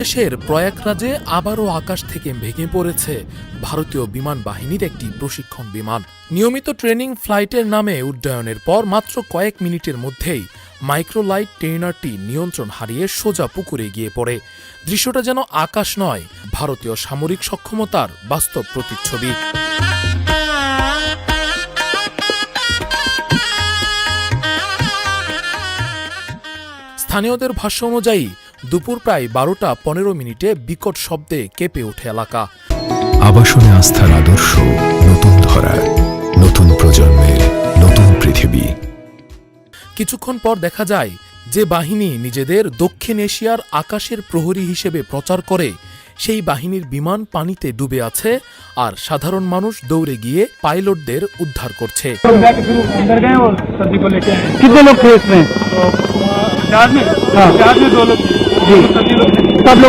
দেশের প্রয়াগরাজে আবারও আকাশ থেকে ভেঙে পড়েছে ভারতীয় বিমান বাহিনীর একটি প্রশিক্ষণ বিমান। নিয়মিত ট্রেনিং ফ্লাইটের নামে উড্ডয়নের পর মাত্র কয়েক মিনিটের মধ্যেই মাইক্রোলাইট ট্রেনারটি নিয়ন্ত্রণ হারিয়ে সোজা পুকুরে গিয়ে পড়ে। দৃশ্যটা যেন আকাশ নয়, ভারতীয় সামরিক সক্ষমতার বাস্তব প্রতিচ্ছবি। স্থানীয়দের ভাষ্য অনুযায়ী দুপুর প্রায় 12:15 বিকট শব্দে কেঁপে ওঠে এলাকা। আবাসনে আস্থার আদর্শ, নতুন ধরা, নতুন প্রজন্মের নতুন পৃথিবী। কিছুক্ষণ পর দেখা যায় যে বাহিনী নিজেদের দক্ষিণ এশিয়ার আকাশের প্রহরী হিসেবে প্রচার করে, সেই বাহিনীর বিমান পানিতে ডুবে আছে, আর সাধারণ মানুষ দৌড়ে গিয়ে পাইলটদের উদ্ধার করছে। कितने लोग थे इसमें? जहाज में 2 लोग। सब लोग